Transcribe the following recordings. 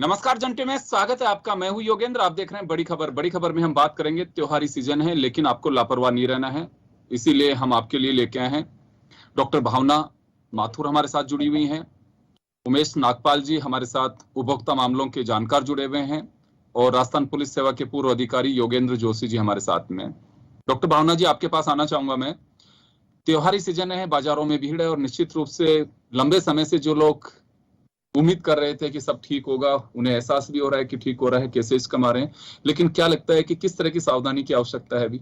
नमस्कार जनते में स्वागत है आपका। मैं हूं योगेंद्र। आप देख रहे हैं बड़ी खबर। बड़ी खबर में हम बात करेंगे, त्योहारी सीजन है लेकिन आपको लापरवाह नहीं रहना है, इसीलिए हम आपके लिए लेके आए हैं। डॉक्टर भावना माथुर हमारे साथ जुड़ी हुई हैं, उमेश नागपाल जी हमारे साथ उपभोक्ता मामलों के जानकार जुड़े हुए हैं, और राजस्थान पुलिस सेवा के पूर्व अधिकारी योगेंद्र जोशी जी हमारे साथ में। डॉक्टर भावना जी, आपके पास आना चाहूंगा मैं। त्योहारी सीजन है, बाजारों में भीड़ है, और निश्चित रूप से लंबे समय से जो लोग उम्मीद कर रहे थे कि सब ठीक होगा, उन्हें एहसास भी हो रहा है कि ठीक हो रहा है, केसेस कम आ रहे हैं, लेकिन क्या लगता है कि किस तरह की सावधानी की आवश्यकता है अभी?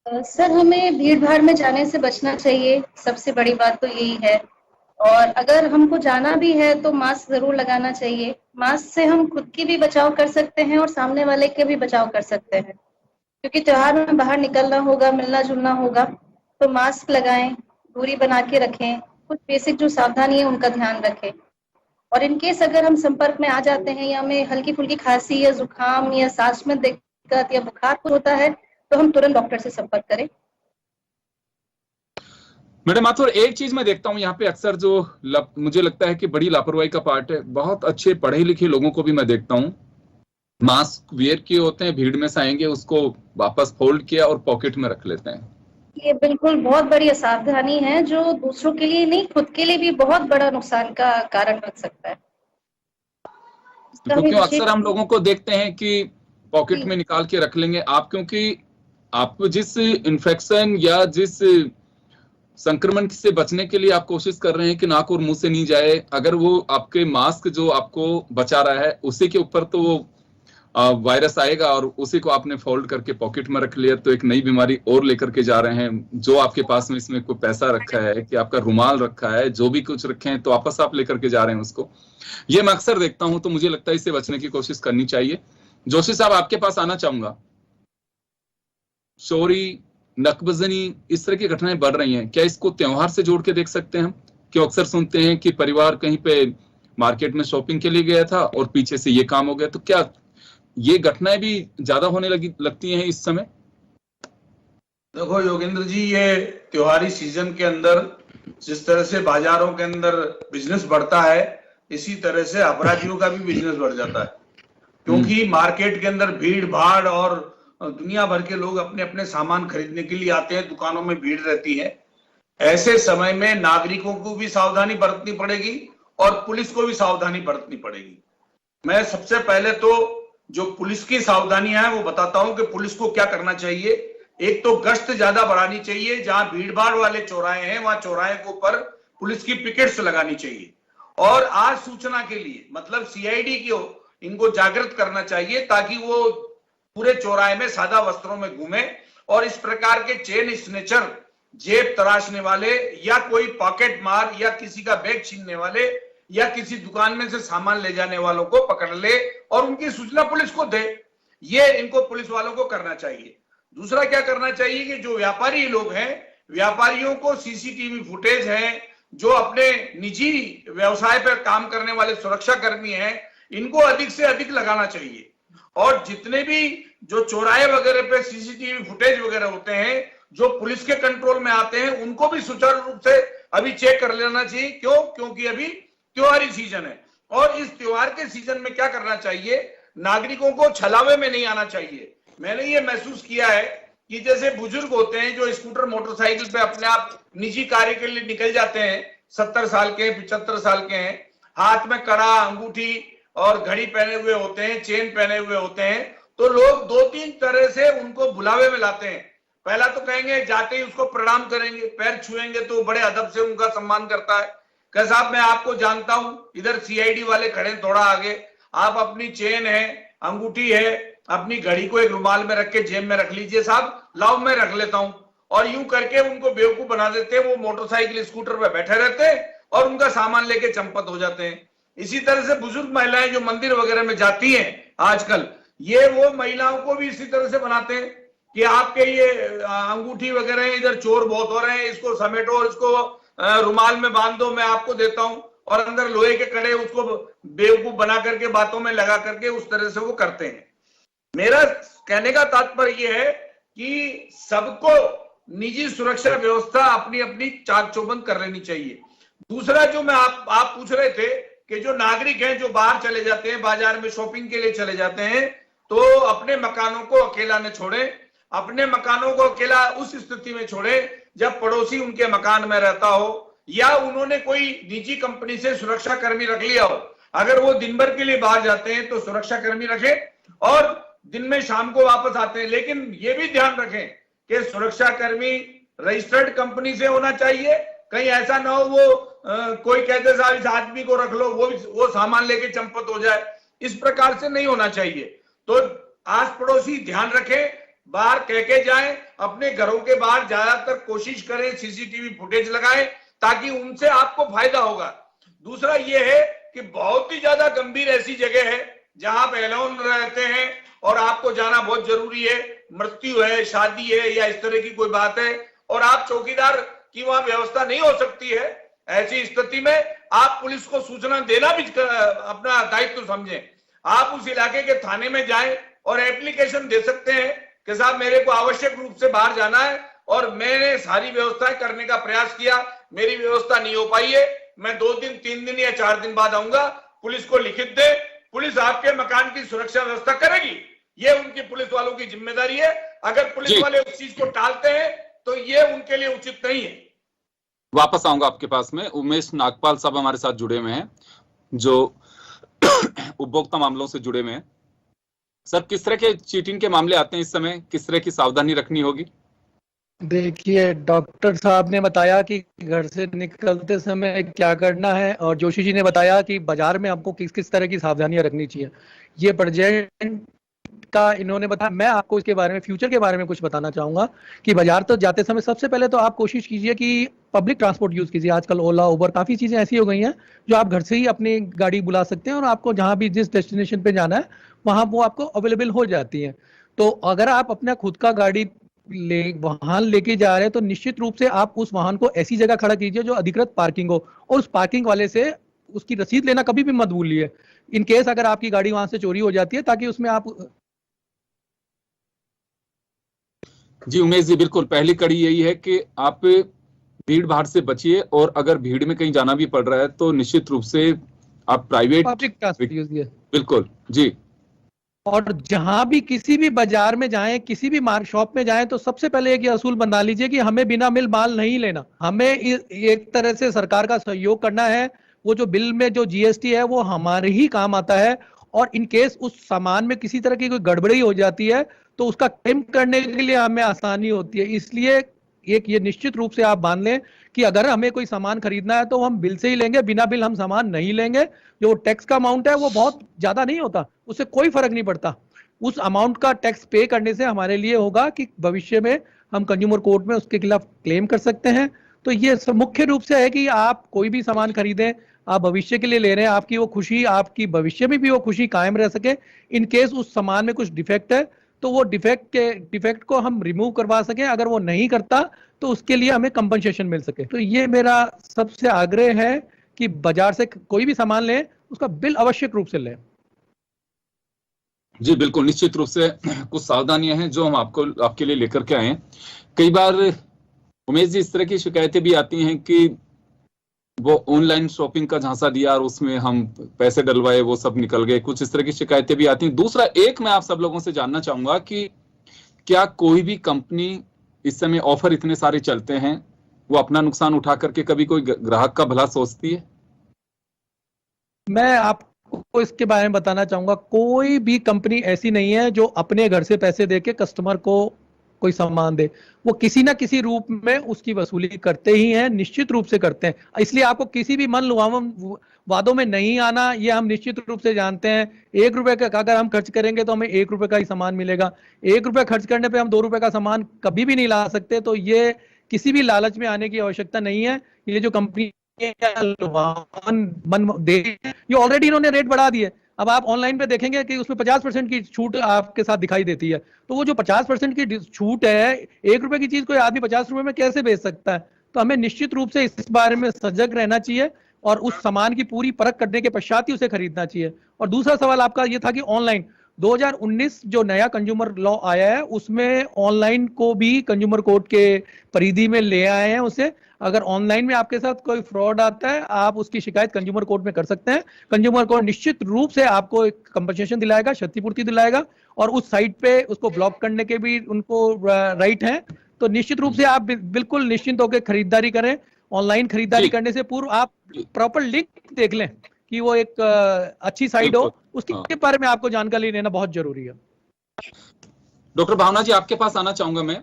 सर, हमें भीड़ भाड़ में जाने से बचना चाहिए, सबसे बड़ी बात तो यही है। और अगर हमको जाना भी है तो मास्क जरूर लगाना चाहिए। मास्क से हम खुद की भी बचाव कर सकते हैं और सामने वाले के भी बचाव कर सकते हैं, क्योंकि त्योहार में बाहर निकलना होगा, मिलना जुलना होगा, तो मास्क लगाएं, दूरी बना के रखें, कुछ बेसिक जो सावधानी है उनका ध्यान रखें। और इन केस अगर हम संपर्क में आ जाते हैं या हमें हल्की फुल्की खांसी या जुकाम या सांस में दिक्कत या बुखार होता है तो हम तुरंत डॉक्टर से संपर्क करें। मैडम माथुर, एक चीज मैं देखता हूँ यहाँ पे अक्सर जो मुझे लगता है कि बड़ी लापरवाही का पार्ट है, बहुत अच्छे पढ़े लिखे लोगों को भी मैं देखता हूँ मास्क वियर किए होते हैं, भीड़ में से आएंगे उसको वापस फोल्ड किया और पॉकेट में रख लेते हैं। ये बिल्कुल बहुत बड़ी असावधानी है, जो दूसरों के लिए नहीं, खुद के लिए भी बहुत बड़ा नुकसान का कारण बन सकता है। क्योंकि अक्सर हम लोगों को देखते हैं कि पॉकेट में निकाल के रख लेंगे आप, क्योंकि आप जिस इन्फेक्शन या जिस संक्रमण से बचने के लिए आप कोशिश कर रहे हैं कि नाक और मुंह से नहीं जाए, अगर वो आपके मास्क जो आपको बचा रहा है उसी के ऊपर तो वो वायरस आएगा, और उसी को आपने फोल्ड करके पॉकेट में रख लिया तो एक नई बीमारी और लेकर के जा रहे हैं। जो आपके पास में इसमें कोई पैसा रखा है कि आपका रुमाल रखा है, जो भी कुछ रखे हैं तो वापस आप लेकर के जा रहे हैं उसको। ये मैं अक्सर देखता हूं, तो मुझे लगता है इससे बचने की कोशिश करनी चाहिए। जोशी साहब, आपके पास आना चाहूंगा। चोरी, नकबजनी, इस तरह की घटनाएं बढ़ रही हैं, क्या इसको त्योहार से जोड़ के देख सकते हैं हम? क्यों अक्सर सुनते हैं कि परिवार कहीं पे मार्केट में शॉपिंग के लिए गया था और पीछे से ये काम हो गया, तो क्या ये घटनाएं भी ज्यादा होने लगती हैं इस समय? देखो योगेंद्र जी, ये त्योहारी सीजन के अंदर जिस तरह से बाजारों के अंदर बिजनेस बढ़ता है, इसी तरह से अपराधियों का भी बिजनेस बढ़ जाता है, क्योंकि मार्केट के अंदर भीड़ भाड़ और दुनिया भर के लोग अपने अपने सामान खरीदने के लिए आते हैं, दुकानों में भीड़ रहती है। ऐसे समय में नागरिकों को भी सावधानी बरतनी पड़ेगी और पुलिस को भी सावधानी बरतनी पड़ेगी। मैं सबसे पहले तो जो पुलिस की सावधानियां हैं वो बताता हूं कि पुलिस को क्या करना चाहिए। एक तो गश्त ज्यादा बढ़ानी चाहिए, जहां भीड़ भाड़ वाले चौराहे हैं वहां चौराहे के ऊपर पुलिस की पिकेट्स लगानी चाहिए, और आज सूचना के लिए मतलब सीआईडी को इनको जागृत करना चाहिए, ताकि वो पूरे चौराहे में सादा वस्त्रों में घूमे और इस प्रकार के चेन स्नेचर, जेब तराशने वाले या कोई पॉकेट मार या किसी का बैग छीनने वाले या किसी दुकान में से सामान ले जाने वालों को पकड़ ले और उनकी सूचना पुलिस को दे। ये इनको पुलिस वालों को करना चाहिए। दूसरा क्या करना चाहिए कि जो व्यापारी लोग हैं, व्यापारियों को सीसीटीवी फुटेज है, जो अपने निजी व्यवसाय पर काम करने वाले सुरक्षा कर्मी हैं, इनको अधिक से अधिक लगाना चाहिए। और जितने भी जो चौराहे वगैरह पे सीसीटीवी फुटेज वगैरह होते हैं जो पुलिस के कंट्रोल में आते हैं, उनको भी सुचारू रूप से अभी चेक कर लेना चाहिए। क्यों? क्योंकि अभी त्योहारी सीजन है, और इस त्योहार के सीजन में क्या करना चाहिए, नागरिकों को छलावे में नहीं आना चाहिए। मैंने ये महसूस किया है कि जैसे बुजुर्ग होते हैं जो स्कूटर मोटरसाइकिल पे अपने आप निजी कार्य के लिए निकल जाते हैं, 70 साल के 75 साल के हैं, हाथ में कड़ा, अंगूठी और घड़ी पहने हुए होते हैं, चेन पहने हुए होते हैं, तो लोग 2-3 तरह से उनको बुलावे में लाते हैं। पहला तो कहेंगे, जाते ही उसको प्रणाम करेंगे, पैर छुएंगे तो बड़े अदब से उनका सम्मान करता है, कह साहब मैं आपको जानता हूं, इधर सीआईडी वाले खड़े थोड़ा आगे, आप अपनी चेन है, अंगूठी है, अपनी घड़ी को एक रुमाल में रख के जेब में रख लीजिए साहब, लाओ मैं रख लेता हूं। और यूं करके उनको बेवकूफ बना देते हैं। वो मोटरसाइकिल स्कूटर पे बैठे रहते हैं और उनका सामान लेके चंपत हो जाते हैं। इसी तरह से बुजुर्ग महिलाएं जो मंदिर वगैरह में जाती हैं आजकल, ये वो महिलाओं को भी इसी तरह से बनाते हैं कि आपके ये अंगूठी वगैरह इधर चोर बहुत हो रहे हैं, इसको समेटो और इसको रुमाल में बांध दो, मैं आपको देता हूं, और अंदर लोहे के कड़े उसको बेवकूफ बना करके बातों में लगा करके उस तरह से वो करते हैं। मेरा कहने का तात्पर्य यह है कि सबको निजी सुरक्षा व्यवस्था अपनी अपनी चाक चौबंद कर लेनी चाहिए। दूसरा जो मैं आप पूछ रहे थे कि जो नागरिक हैं जो बाहर चले जाते हैं, बाजार में शॉपिंग के लिए चले जाते हैं, तो अपने मकानों को अकेला न छोड़ें। अपने मकानों को अकेला उस स्थिति में छोड़ें जब पड़ोसी उनके मकान में रहता हो या उन्होंने कोई निजी कंपनी से सुरक्षा कर्मी रख लिया हो। अगर वो दिन भर के लिए बाहर जाते हैं तो सुरक्षा कर्मी रखें और दिन में शाम को वापस आते हैं, लेकिन ये भी ध्यान रखें कि सुरक्षा कर्मी रजिस्टर्ड कंपनी से होना चाहिए। कहीं ऐसा ना हो वो कोई कहते साहब इस आदमी को रख लो, वो सामान लेके चंपत हो जाए, इस प्रकार से नहीं होना चाहिए। तो आस पड़ोसी ध्यान रखें, बाहर कह के जाएं, अपने घरों के बाहर ज्यादातर कोशिश करें सीसीटीवी फुटेज लगाएं ताकि उनसे आपको फायदा होगा। दूसरा ये है कि बहुत ही ज्यादा गंभीर ऐसी जगह है जहां आप एलोन रहते हैं और आपको जाना बहुत जरूरी है, मृत्यु है, शादी है या इस तरह की कोई बात है और आप चौकीदार की वहां व्यवस्था नहीं हो सकती है, ऐसी स्थिति में आप पुलिस को सूचना देना भी अपना दायित्व समझें। आप उस इलाके के थाने में जाएं और एप्लीकेशन दे सकते हैं कि साहब मेरे को आवश्यक रूप से बाहर जाना है और मैंने सारी व्यवस्थाएं करने का प्रयास किया, मेरी व्यवस्था नहीं हो पाई है, मैं 2 दिन 3 दिन या 4 दिन बाद आऊंगा। पुलिस को लिखित दे, पुलिस आपके मकान की सुरक्षा व्यवस्था करेगी। ये उनकी पुलिस वालों की जिम्मेदारी है। अगर पुलिस वाले उस चीज को टालते हैं तो ये उनके लिए उचित नहीं है। वापस आऊंगा आपके पास में। उमेश नागपाल साहब हमारे साथ जुड़े हुए हैं जो उपभोक्ता मामलों से जुड़े हुए हैं। सर, किस तरह के चीटिंग के मामले आते हैं इस समय, किस तरह की सावधानी रखनी होगी? देखिए, डॉक्टर साहब ने बताया कि घर से निकलते समय क्या करना है और जोशी जी ने बताया कि बाजार में आपको किस किस तरह की सावधानियां रखनी चाहिए। ये प्रेजेंट का इन्होंने बताया। मैं आपको इसके बारे में, फ्यूचर के बारे में कुछ बताना चाहूंगा कि बाजार तो जाते समय सबसे पहले तो आप कोशिश कीजिए कि पब्लिक ट्रांसपोर्ट यूज कीजिए। आजकल ओला, उबर, काफी चीजें ऐसी हो गई हैं जो आप घर से ही अपनी गाड़ी बुला सकते हैं और आपको जहां भी जिस डेस्टिनेशन पे जाना है वहां वो आपको अवेलेबल हो जाती है। तो अगर आप अपना खुद का गाड़ी वाहन लेके जा रहे हैं तो निश्चित रूप से आप उस वाहन को ऐसी जगह खड़ा कीजिए जो अधिकृत पार्किंग हो और उस पार्किंग वाले से उसकी रसीद लेना कभी भी मत भूलिए, इन केस अगर आपकी गाड़ी वहां से चोरी हो जाती है, ताकि उसमें आप। जी उमेश जी, बिल्कुल पहली कड़ी यही है कि आप भीड़ भाड़ से बचिए और अगर भीड़ में कहीं जाना भी पड़ रहा है तो निश्चित रूप से आप प्राइवेट पब्लिक ट्रांसपोर्ट यूज कीजिए। बिल्कुल जी। और जहां भी किसी भी बाजार में जाएं, किसी भी मार्क शॉप में जाएं, तो सबसे पहले एक असूल बना लीजिए कि हमें बिना मिल माल नहीं लेना। हमें एक तरह से सरकार का सहयोग करना है। वो जो बिल में जो जीएसटी है वो हमारे ही काम आता है और इन केस उस सामान में किसी तरह की कोई गड़बड़ी हो जाती है तो उसका क्लेम करने के लिए हमें आसानी होती है। इसलिए एक ये निश्चित रूप से आप मान लें कि अगर हमें कोई सामान खरीदना है तो हम बिल से ही लेंगे, बिना बिल हम सामान नहीं लेंगे। जो टैक्स का अमाउंट है वो बहुत ज्यादा नहीं होता, उससे कोई फर्क नहीं पड़ता। उस अमाउंट का टैक्स पे करने से हमारे लिए होगा कि भविष्य में हम कंज्यूमर कोर्ट में उसके खिलाफ क्लेम कर सकते हैं। तो ये मुख्य रूप से है कि आप कोई भी सामान खरीदें, आप भविष्य के लिए ले रहे हैं, आपकी वो खुशी, आपकी भविष्य में भी वो खुशी कायम रह सके। इन केस उस सामान में कुछ डिफेक्ट है तो वो डिफेक्ट को हम रिमूव करवा सकें। अगर वो नहीं करता तो उसके लिए हमें कंपनसेशन मिल सके। तो ये मेरा सबसे आग्रह है कि बाजार से कोई भी सामान लें, उसका बिल आवश्यक रूप से लें। जी बिल्कुल, निश्चित रूप से कुछ सावधानियां हैं जो हम आपके लिए लेकर के आए हैं। कई बार उमेश जी इस तरह की शिकायतें भी आती हैं कि वो ऑनलाइन शॉपिंग का झांसा दिया और उसमें हम पैसे डलवाए, वो सब निकल गए, कुछ इस तरह की शिकायतें भी आती हैं। दूसरा, एक मैं आप सब लोगों से जानना चाहूंगा कि क्या कोई भी कंपनी, इस समय ऑफर इतने सारे चलते हैं, वो अपना नुकसान उठा करके कभी कोई ग्राहक का भला सोचती है? मैं आपको इसके बारे में बताना चाहूंगा, कोई भी कंपनी ऐसी नहीं है जो अपने घर से पैसे देके कस्टमर को कोई सामान दे। वो किसी ना किसी रूप में उसकी वसूली करते ही हैं, निश्चित रूप से करते हैं। इसलिए आपको किसी भी मन लुभावन वादों में नहीं आना, ये हम निश्चित रूप से जानते हैं। 1 रुपए का अगर हम खर्च करेंगे तो हमें 1 रुपए का ही सामान मिलेगा। 1 रुपए खर्च करने पे हम 2 रुपए का सामान कभी भी नहीं ला सकते। तो ये किसी भी लालच में आने की आवश्यकता नहीं है। ये जो कंपनी मन दे, ये ऑलरेडी इन्होंने रेट बढ़ा दिए। अब आप ऑनलाइन पे देखेंगे कि उसमें 50% की छूट आपके साथ दिखाई देती है। तो वो जो 50% की छूट है, 1 रुपए की चीज कोई आदमी 50 रुपए में कैसे बेच सकता है? तो हमें निश्चित रूप से इस बारे में सजग रहना चाहिए और उस सामान की पूरी परख करने के पश्चात ही उसे खरीदना चाहिए। और दूसरा सवाल आपका ये था कि ऑनलाइन 2019 जो नया कंज्यूमर लॉ आया है उसमें ऑनलाइन को भी कंज्यूमर कोर्ट के परिधि में ले आए हैं। उसे अगर ऑनलाइन में आपके साथ कोई फ्रॉड आता है, आप उसकी शिकायत कंज्यूमर कोर्ट में कर सकते हैं। कंज्यूमर कोर्ट निश्चित रूप से आपको एक कंपनसेशन दिलाएगा, क्षतिपूर्ति दिलाएगा, और उस साइट पे उसको ब्लॉक करने के भी उनको राइट है। तो निश्चित रूप से आप बिल्कुल निश्चिंत होकर खरीदारी करें। ऑनलाइन खरीदारी करने से पूर्व आप प्रॉपर लिंक देख लें कि वो एक अच्छी साइट हो, उसके बारे में आपको जानकारी लेना बहुत जरूरी है। डॉक्टर भावना जी, आपके पास आना चाहूंगा मैं।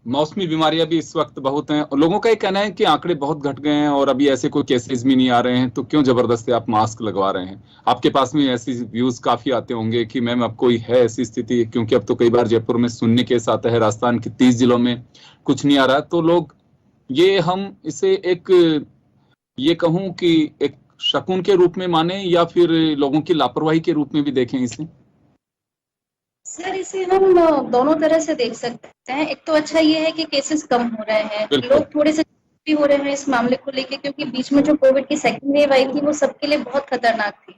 मौसमी बीमारियां भी इस वक्त बहुत हैं और लोगों का ये कहना है कि आंकड़े बहुत घट गए हैं और अभी ऐसे कोई केसेस भी नहीं आ रहे हैं, तो क्यों जबरदस्ती आप मास्क लगवा रहे हैं? आपके पास में ऐसी व्यूज काफी आते होंगे कि मैम अब कोई है ऐसी स्थिति, क्योंकि अब तो कई बार जयपुर में शून्य केस आता है, राजस्थान के 30 जिलों में कुछ नहीं आ रहा, तो लोग ये हम इसे एक ये कहूं कि एक शकुन के रूप में माने या फिर लोगों की लापरवाही के रूप में भी देखें इसे? सर, इसे हम दोनों तरह से देख सकते हैं। एक तो अच्छा ये है कि केसेस कम हो रहे हैं, लोग थोड़े से भी हो रहे हैं इस मामले को लेके, क्योंकि बीच में जो कोविड की सेकंड वेव आई थी वो सबके लिए बहुत खतरनाक थी।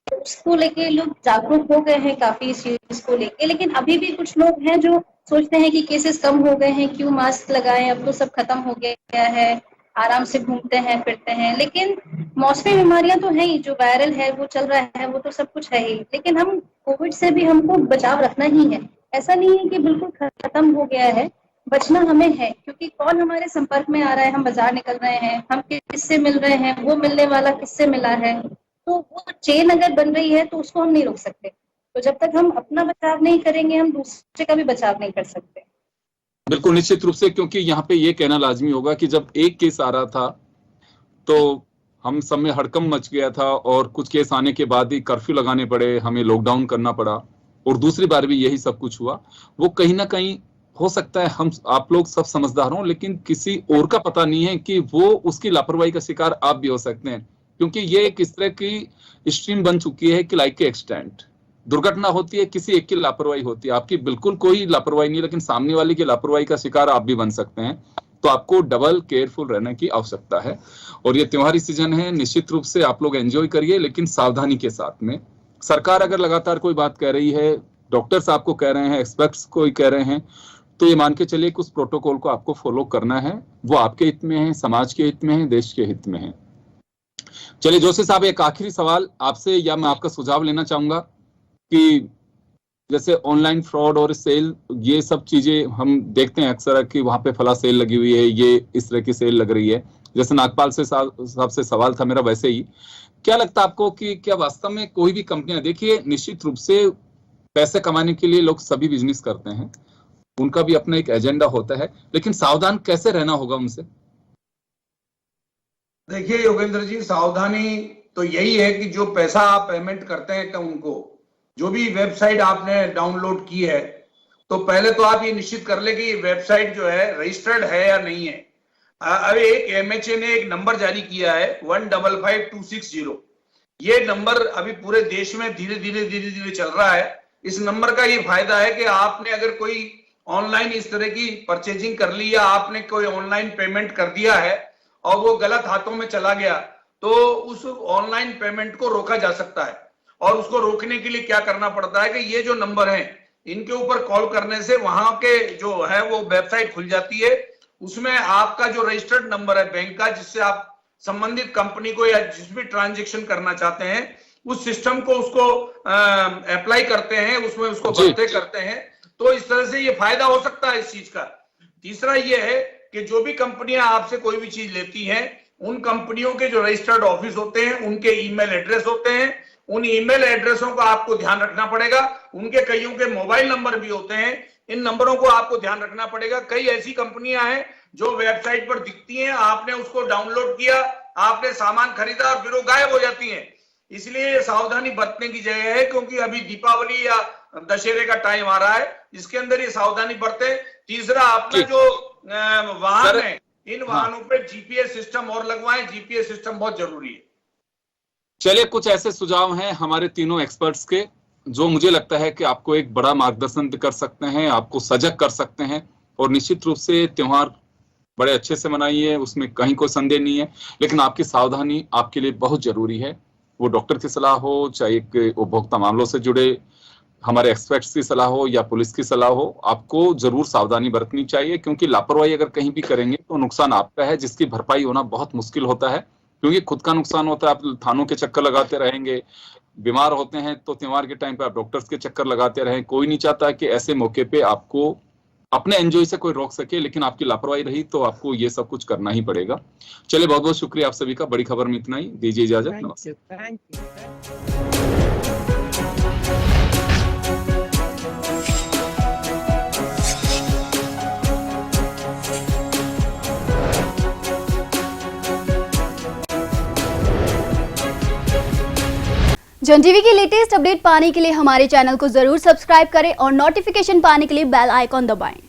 तो उसको लेके लोग जागरूक हो गए हैं काफी इस चीज को लेके। लेकिन अभी भी कुछ लोग हैं जो सोचते हैं कि केसेस कम हो गए हैं, क्यों मास्क लगाएं, अब तो सब खत्म हो गया है, आराम से घूमते हैं फिरते हैं। लेकिन मौसमी बीमारियां तो है ही, जो वायरल है वो चल रहा है, वो तो सब कुछ है ही। लेकिन हम कोविड से भी हमको बचाव रखना ही है। ऐसा नहीं है कि बिल्कुल खत्म हो गया है, बचना हमें है, क्योंकि कौन हमारे संपर्क में आ रहा है, हम बाजार निकल रहे हैं, हम किससे मिल रहे हैं, वो मिलने वाला किससे मिला है, तो वो चेन अगर बन रही है तो उसको हम नहीं रोक सकते। तो जब तक हम अपना बचाव नहीं करेंगे, हम दूसरे का भी बचाव नहीं कर सकते। बिल्कुल, निश्चित रूप से, क्योंकि यहाँ पे ये कहना लाजमी होगा कि जब एक केस आ रहा था तो हम सब में हड़कंप मच गया था और कुछ केस आने के बाद ही कर्फ्यू लगाने पड़े, हमें लॉकडाउन करना पड़ा, और दूसरी बार भी यही सब कुछ हुआ। वो कहीं ना कहीं हो सकता है हम आप लोग सब समझदार हों, लेकिन किसी और का पता नहीं है कि वो उसकी लापरवाही का शिकार आप भी हो सकते हैं, क्योंकि ये एक इस तरह की स्ट्रीम बन चुकी है कि लाइक के एक्सटेंट दुर्घटना होती है, किसी एक की लापरवाही होती है, आपकी बिल्कुल कोई लापरवाही नहीं, लेकिन सामने वाले की लापरवाही का शिकार आप भी बन सकते हैं। तो आपको डबल केयरफुल रहने की आवश्यकता है। और ये त्योहारी सीजन है, निश्चित रूप से आप लोग एंजॉय करिए, लेकिन सावधानी के साथ में। सरकार अगर लगातार कोई बात कह रही है, डॉक्टर्स आपको कह रहे हैं, एक्सपर्ट्स कोई कह रहे हैं, तो ये मान के चलिए कि उस प्रोटोकॉल को आपको फॉलो करना है। वो आपके हित में है, समाज के हित में है, देश के हित में है। चलिए जोशी साहब, एक आखिरी सवाल आपसे, या मैं आपका सुझाव लेना चाहूंगा कि जैसे ऑनलाइन फ्रॉड और सेल, ये सब चीजें हम देखते हैं अक्सर कि वहां पे फला सेल लगी हुई है, ये इस तरह की सेल लग रही है, जैसे नागपाल से साहब से सवाल था मेरा, वैसे ही क्या लगता है आपको कि क्या वास्तव में कोई भी कंपनियां, देखिए निश्चित रूप से पैसे कमाने के लिए लोग सभी बिजनेस करते हैं, उनका भी अपना एक एजेंडा होता है, लेकिन सावधान कैसे रहना होगा उनसे? देखिए योगेंद्र जी, सावधानी तो यही है कि जो पैसा आप पेमेंट करते हैं तो उनको, जो भी वेबसाइट आपने डाउनलोड की है, तो पहले तो आप ये निश्चित कर ले कि वेबसाइट जो है रजिस्टर्ड है या नहीं है। अभी एक एमएचए ने एक नंबर जारी किया है 155260। ये नंबर अभी पूरे देश में धीरे धीरे चल रहा है। इस नंबर का ये फायदा है कि आपने अगर कोई ऑनलाइन इस तरह की परचेजिंग कर ली या आपने कोई ऑनलाइन पेमेंट कर दिया है और वो गलत हाथों में चला गया, तो उस ऑनलाइन पेमेंट को रोका जा सकता है। और उसको रोकने के लिए क्या करना पड़ता है कि ये जो नंबर हैं, इनके ऊपर कॉल करने से वहां के जो है वो वेबसाइट खुल जाती है, उसमें आपका जो रजिस्टर्ड नंबर है बैंक का, जिससे आप संबंधित कंपनी को या जिस भी ट्रांजेक्शन करना चाहते हैं उस सिस्टम को उसको अप्लाई करते हैं, उसमें उसको भरते करते हैं। तो इस तरह से ये फायदा हो सकता है इस चीज का। तीसरा ये है कि जो भी कंपनियां आपसे कोई भी चीज लेती हैं, उन कंपनियों के जो रजिस्टर्ड ऑफिस होते हैं, उनके ईमेल एड्रेस होते हैं, उन ईमेल एड्रेसों का आपको ध्यान रखना पड़ेगा। उनके कईयों के मोबाइल नंबर भी होते हैं, इन नंबरों को आपको ध्यान रखना पड़ेगा। कई ऐसी कंपनियां हैं जो वेबसाइट पर दिखती हैं, आपने उसको डाउनलोड किया, आपने सामान खरीदा और फिर वो गायब हो जाती हैं। इसलिए सावधानी बरतने की जगह है, क्योंकि अभी दीपावली या दशहरे का टाइम आ रहा है, इसके अंदर ये सावधानी बरते। तीसरा, अपना जो वाहन है, इन वाहनों पे जीपीएस सिस्टम और लगवाएं। जीपीएस सिस्टम बहुत जरूरी है। चलिए, कुछ ऐसे सुझाव हैं हमारे तीनों एक्सपर्ट्स के जो मुझे लगता है कि आपको एक बड़ा मार्गदर्शन कर सकते हैं, आपको सजग कर सकते हैं। और निश्चित रूप से त्योहार बड़े अच्छे से मनाइए, उसमें कहीं कोई संदेह नहीं है, लेकिन आपकी सावधानी आपके लिए बहुत जरूरी है। वो डॉक्टर की सलाह हो, चाहे एक उपभोक्ता मामलों से जुड़े हमारे एक्सपर्ट्स की सलाह हो या पुलिस की सलाह हो, आपको जरूर सावधानी बरतनी चाहिए, क्योंकि लापरवाही अगर कहीं भी करेंगे तो नुकसान आपका है, जिसकी भरपाई होना बहुत मुश्किल होता है। क्योंकि खुद का नुकसान होता है, आप थानों के चक्कर लगाते रहेंगे, बीमार होते हैं तो त्योहार के टाइम पे आप डॉक्टर्स के चक्कर लगाते रहें। कोई नहीं चाहता कि ऐसे मौके पे आपको अपने एंजॉय से कोई रोक सके, लेकिन आपकी लापरवाही रही तो आपको ये सब कुछ करना ही पड़ेगा। चलिए, बहुत बहुत शुक्रिया आप सभी का। बड़ी खबर में इतना ही, दीजिए इजाजत, नमस्ते। Thank you. जन टीवी की लेटेस्ट अपडेट पाने के लिए हमारे चैनल को जरूर सब्सक्राइब करें और नोटिफिकेशन पाने के लिए बेल आइकॉन दबाएं।